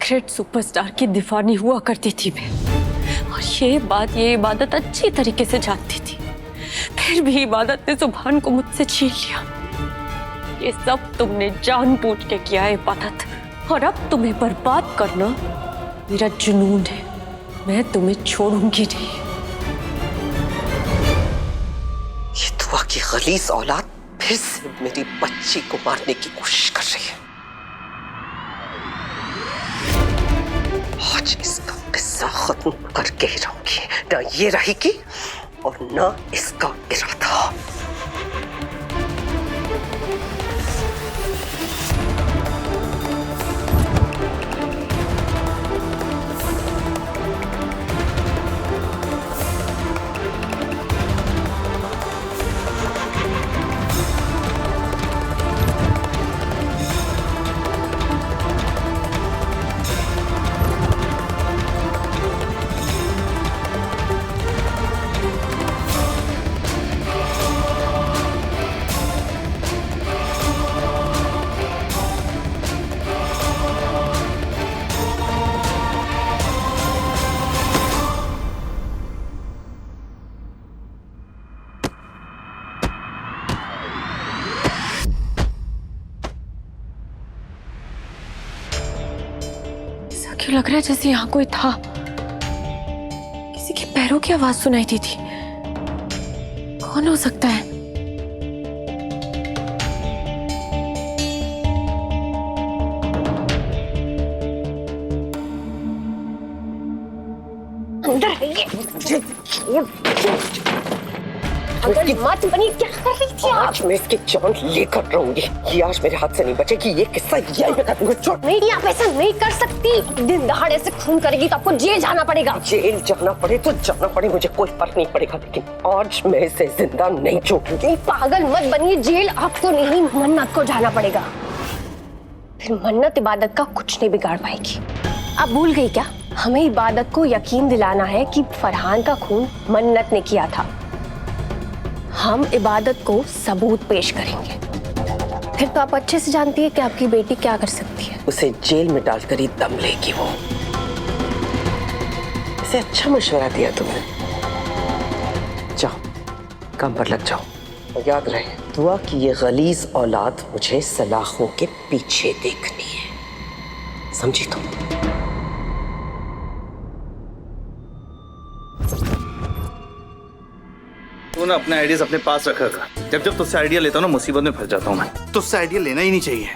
Secret superstar की दीवानी हुआ करती थी मैं, और ये इबादत अच्छी तरीके से जानती थी। फिर भी इबादत ने सुभान को मुझसे छीन लिया। ये सब तुमने जानबूझ के किया है इबादत, और अब तुम्हें बर्बाद करना मेरा जुनून है। मैं तुम्हें छोड़ूंगी नहीं। ये दुआ की गलीज औलाद फिर से मेरी बच्ची को मारने की कोशिश कर रही है। आज इसका किस्सा खत्म करके ही रहूंगी, ना ये रहेगी और ना इसका इरादा। क्यों लग रहा है जैसे यहाँ कोई था? किसी के पैरों की आवाज सुनाई दी थी। कौन हो सकता है? अंदर है ये। अगर मत बनी क्या कर रही थी? आज मैं इसकी जान लेकर रहूंगी। ये आज मेरे हाथ से नहीं बचेगी। ये किस्सा यही पे खत्म कर। नहीं, आप ऐसा नहीं कर सकती। दिन दहाड़े से खून करेगी तो आपको जेल जाना पड़ेगा। जेल जाना पड़े तो जाना पड़े, मुझे कोई फर्क नहीं पड़ेगा, लेकिन आज मैं इसे जिंदा नहीं छोड़ूंगी। पागल मत बनिए, जेल आपको नहीं मन्नत को जाना पड़ेगा। फिर मन्नत इबादत का कुछ नहीं बिगाड़ पाएगी। आप भूल गई क्या? हमें इबादत को यकीन दिलाना है कि फरहान का खून मन्नत ने किया था। हम इबादत को सबूत पेश करेंगे। फिर तो आप अच्छे से जानती है कि आपकी बेटी क्या कर सकती है। उसे जेल में डालकर ही दम लेगी वो। इसे अच्छा मशवरा दिया तुमने। जाओ काम पर लग जाओ, और याद रहे दुआ की ये गलीज औलाद मुझे सलाखों के पीछे देखनी है, समझी तुम? तू ना अपने आइडियाज अपने पास रखा कर। जब जब तुझसे आइडिया लेता हूँ ना मुसीबत में फंस जाता हूँ मैं। तुझसे आइडिया लेना ही नहीं चाहिए।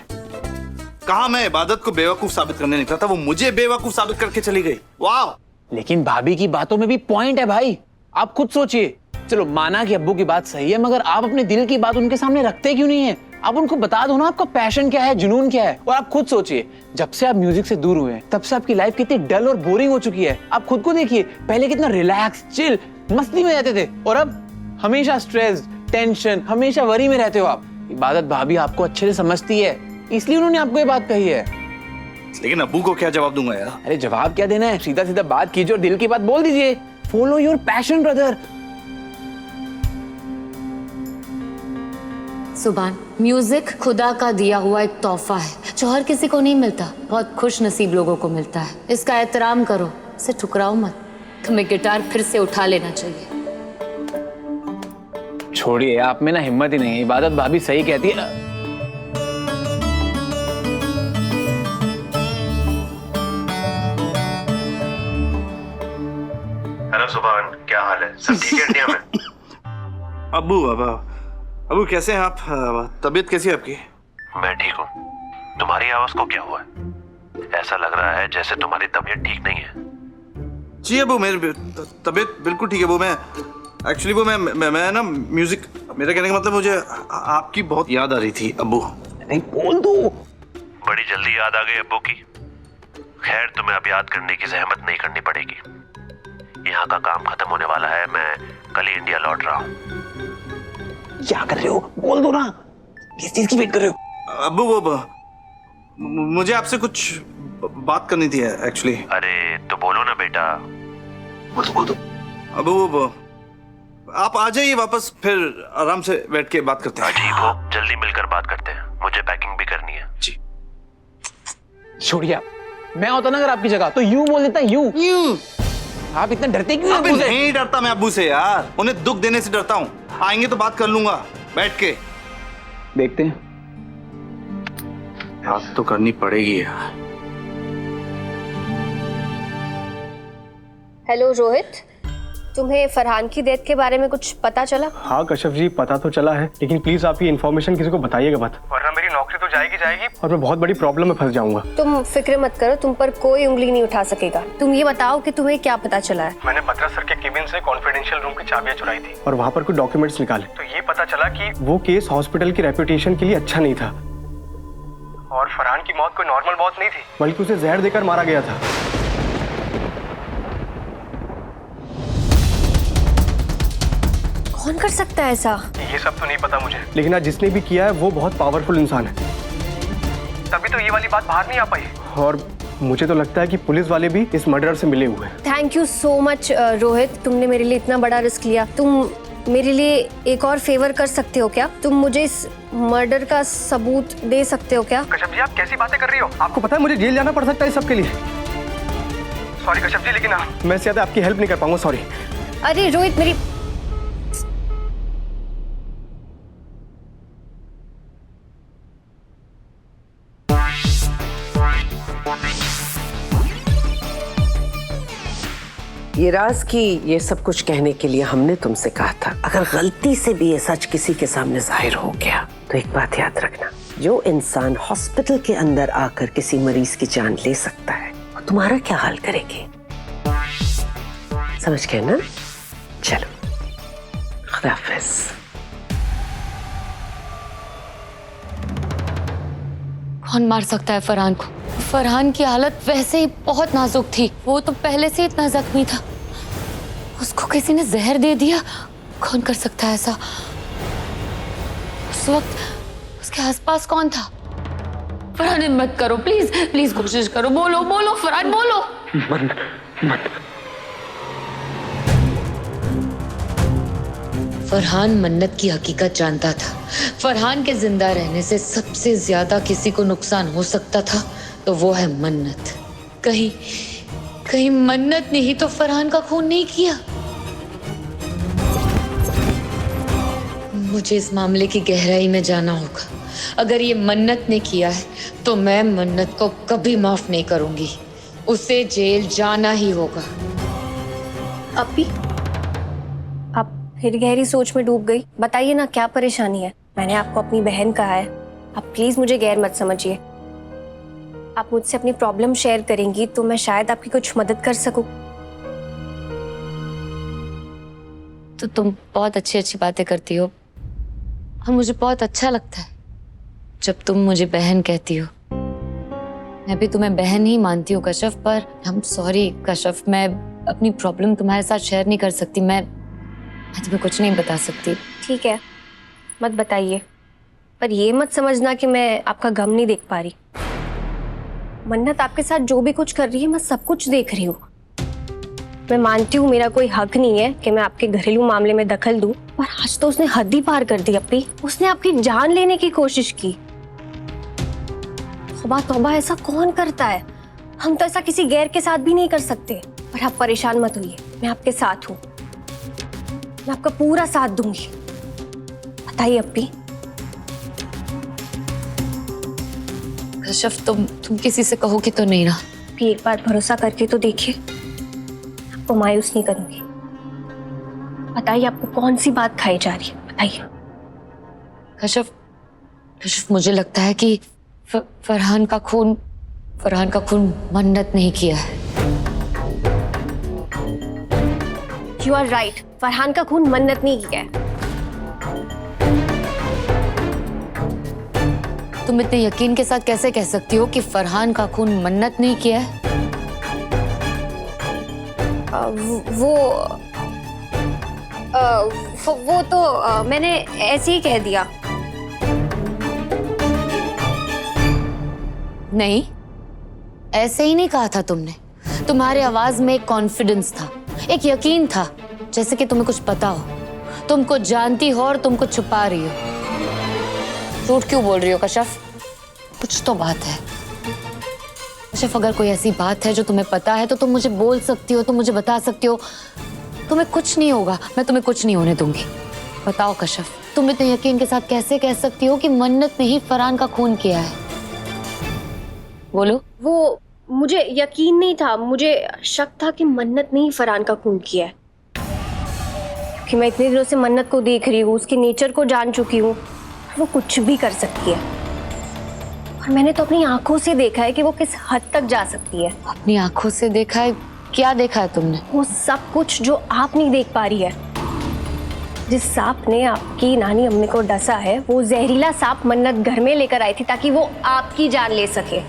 कहा मैं इबादत को बेवकूफ साबित करने निकला था, वो मुझे बेवकूफ साबित करके चली गई। वाह! लेकिन भाभी की बातों में भी पॉइंट है भाई। आप खुद सोचिए। चलो माना कि अब्बू की बात सही है, मगर आप अपने दिल की बात उनके सामने रखते क्यों नहीं है? आप उनको बता दो ना आपका पैशन क्या है, जुनून क्या है। और आप खुद सोचिए, जब से आप म्यूजिक से दूर हुए हैं तब से आपकी लाइफ कितनी डल और बोरिंग हो चुकी है। आप खुद को देखिए, पहले कितना रिलैक्स चिल मस्ती में रहते थे, और अब हमेशा स्ट्रेस टेंशन, हमेशा वरी में रहते हो आप। इबादत भाभी आपको अच्छे से समझती है, इसलिए उन्होंने आपको ये बात कही है। लेकिन अब्बू को क्या जवाब दूंगा यार? अरे जवाब क्या देना है, सीधा सीधा बात कीजिए और दिल की बात बोल दीजिए। Follow your passion brother. सुभान, म्यूजिक खुदा का दिया हुआ एक तोहफा है जो हर किसी को नहीं मिलता। बहुत खुश नसीब लोगों को मिलता है। इसका एहतराम करो, इसे ठुकराओ मत। तुम्हें गिटार फिर से उठा लेना चाहिए। छोड़िए, आप में ना हिम्मत ही नहीं है। इबादत भाभी सही कहती है। हेलो सुभान, क्या हाल है? सब ठीक है इंडिया में? अब्बू कैसे हैं आप? तबीयत कैसी है आपकी? मैं ठीक हूँ। तुम्हारी आवाज को क्या हुआ है? ऐसा लग रहा है जैसे तुम्हारी तबीयत ठीक नहीं है। जी अब्बू, मेरी तबीयत बिल्कुल ठीक है। वो मैं एक्चुअली वो मैं ना म्यूजिक, मेरा कहने का मतलब मुझे आपकी बहुत याद आ रही थी अब्बू। नहीं बोल दो। बड़ी जल्दी याद आ गई अब्बू की। खैर, तुम्हें अब याद करने की जहमत नहीं करनी पड़ेगी। यहाँ का काम खत्म होने वाला है। मैं कल ही इंडिया लौट रहा हूँ। क्या कर रहे हो? बोल दो ना, किस चीज की वेट कर रहे हो? अब्बू वो मुझे आपसे कुछ बात करनी थी एक्चुअली। अरे तो बोलो ना बेटा। बोल दो। अब्बू वो आप आ जाइए वापस, फिर आराम से बैठ के बात करते हैं। ठीक हो, जल्दी मिलकर बात करते हैं। मुझे पैकिंग भी करनी है। जी छोड़िए, मैं होता ना अगर आपकी जगह तो यूं बोल देता, यूं। आप इतना डरते क्यों हैं अबे अब्बू से? नहीं डरता मैं अब्बू से यार, उन्हें दुख देने से डरता हूँ। आएंगे तो बात कर लूंगा बैठ के। देखते हैं। बात तो करनी पड़ेगी यार। हेलो रोहित, तुम्हें फरहान की डेथ के बारे में कुछ पता चला? हाँ कश्यप जी, पता तो चला है, लेकिन प्लीज आप ये इन्फॉर्मेशन किसी को बताइएगा मत, वरना मेरी नौकरी तो जाएगी और मैं बहुत बड़ी प्रॉब्लम में फंस जाऊंगा। तुम फिक्र मत करो, तुम पर कोई उंगली नहीं उठा सकेगा। तुम ये बताओ कि तुम्हें क्या पता चला है? मैंने बत्रा सर के केबिन से कॉन्फिडेंशियल रूम की चाबियां चुराई थी और वहाँ पर कुछ डॉक्यूमेंट्स निकाले, तो ये पता चला कि वो केस हॉस्पिटल की रेपुटेशन के लिए अच्छा नहीं था और फरहान की मौत कोई नॉर्मल मौत नहीं थी, बल्कि उसे जहर देकर मारा गया था। कौन कर सकता है ऐसा? ये सब तो नहीं पता मुझे, लेकिन आज जिसने भी किया है वो बहुत पावरफुल इंसान है, तभी तो ये वाली बात बाहर नहीं आ पाई। और मुझे तो लगता है कि पुलिस वाले भी इस मर्डर से मिले हुए हैं। Thank you so much Rohit, तुमने मेरे लिए इतना बड़ा रिस्क लिया। तुम मेरे लिए एक और फेवर कर सकते हो क्या? तुम मुझे इस मर्डर का सबूत दे सकते हो क्या? कश्यप जी, आप कैसी बातें कर रही हो? आपको पता है मुझे जेल जाना पड़ सकता है इस सब के लिए। सॉरी कश्यप जी, लेकिन मैं इससे ज्यादा आपकी हेल्प नहीं कर पाऊंगा, सॉरी। अरे रोहित, मेरी ये राज की ये सब कुछ कहने के लिए हमने तुमसे कहा था, अगर गलती से भी ये सच किसी के सामने जाहिर हो गया तो एक बात याद रखना, जो इंसान हॉस्पिटल के अंदर आकर किसी मरीज की जान ले सकता है वो तुम्हारा क्या हाल करेगी, समझ गए ना? चलो, खुदा हाफिज। कौन मार सकता है फरहान को? फरहान की हालत वैसे ही बहुत नाजुक थी, वो तो पहले से इतना जख्मी था, उसको किसी ने जहर दे दिया। कौन कर सकता है ऐसा? उस वक्त उसके आसपास कौन था? फरहान, हिम्मत करो, प्लीज प्लीज कोशिश करो, बोलो बोलो फरहान, बोलो। फरहान मन्नत की हकीकत जानता था। फरहान के जिंदा रहने से सबसे ज्यादा किसी को नुकसान हो सकता था तो वो है मन्नत। कहीं मन्नत ने ही तो फरहान का खून नहीं किया। मुझे इस मामले की गहराई में जाना होगा। अगर ये मन्नत ने किया है तो मैं मन्नत को कभी माफ नहीं करूंगी, उसे जेल जाना ही होगा। अपी, आप फिर गहरी सोच में डूब गई। बताइए ना, क्या परेशानी है? मैंने आपको अपनी बहन कहा है, आप प्लीज मुझे गैर मत समझिए। आप मुझसे अपनी प्रॉब्लम शेयर करेंगी तो मैं शायद आपकी कुछ मदद कर सकूं। तो तुम बहुत अच्छी अच्छी बातें करती हो और मुझे बहुत अच्छा लगता है जब तुम मुझे बहन कहती हो। मैं भी तुम्हें बहन ही मानती हूँ कश्यप, पर I'm सॉरी कश्यप, मैं अपनी प्रॉब्लम तुम्हारे साथ शेयर नहीं कर सकती। मैं तुम्हें कुछ नहीं बता सकती। ठीक है, मत बताइए, पर ये मत समझना कि मैं आपका गम नहीं देख पा रही। मन्नत आपके साथ जो भी कुछ कर रही है मैं सब कुछ देख रही हूँ। मैं मानती हूँ मेरा कोई हक नहीं है कि मैं आपके घरेलू मामले में दखल दूं, पर आज तो उसने हद ही पार कर दी अपनी। उसने आपकी जान लेने की कोशिश की। तौबा तौबा, ऐसा कौन करता है? हम तो ऐसा किसी गैर के साथ भी नहीं कर सकते। पर आप परेशान मत होइए, मैं आपके साथ हूँ, मैं आपका पूरा साथ दूंगी। बताइए अपी। कश्यप, तुम किसी से कहोगी तो नहीं ना? भी एक बार भरोसा करके तो देखिए, आपको मायूस नहीं करूंगी। बताइए, आपको कौन सी बात खाई जा रही है? बताइए। कश्यप, मुझे लगता है कि फरहान का खून मन्नत नहीं किया है। यू आर राइट, फरहान का खून मन्नत नहीं किया है। तुम इतने यकीन के साथ कैसे कह सकती हो कि फरहान का खून मन्नत नहीं किया है? वो तो मैंने ऐसे ही कह दिया। नहीं, ऐसे ही नहीं कहा था तुमने। तुम्हारे आवाज में एक कॉन्फिडेंस था, एक यकीन था, जैसे कि तुम्हें कुछ पता हो, तुमको जानती हो और तुमको छुपा रही हो। झूठ क्यों बोल रही हो कश्यप? कुछ तो बात है। कशिफ, अगर कोई ऐसी बात है जो तुम्हें पता है तो तुम मुझे बोल सकती हो, तुम मुझे बता सकती हो। तुम्हें कुछ नहीं होगा, मैं तुम्हें कुछ नहीं होने दूंगी। बताओ कशिफ, तुम इतने यकीन के साथ कैसे कह सकती हो कि मन्नत ने ही फरहान का खून किया है? बोलो। वो मुझे यकीन नहीं था, मुझे शक था कि मन्नत ने ही फरहान का खून किया है, क्योंकि मैं इतने दिनों से मन्नत को देख रही हूँ, उसके नेचर को जान चुकी हूँ। वो कुछ भी कर सकती है और मैंने तो अपनी आंखों से देखा है कि वो किस हद तक जा सकती है। अपनी आंखों से देखा है? क्या देखा है तुमने? वो सब कुछ जो आप नहीं देख पा रही है। जिस सांप ने आपकी नानी अम्मी को डसा है, वो जहरीला सांप मन्नत घर में लेकर आई थी ताकि वो आपकी जान ले सके।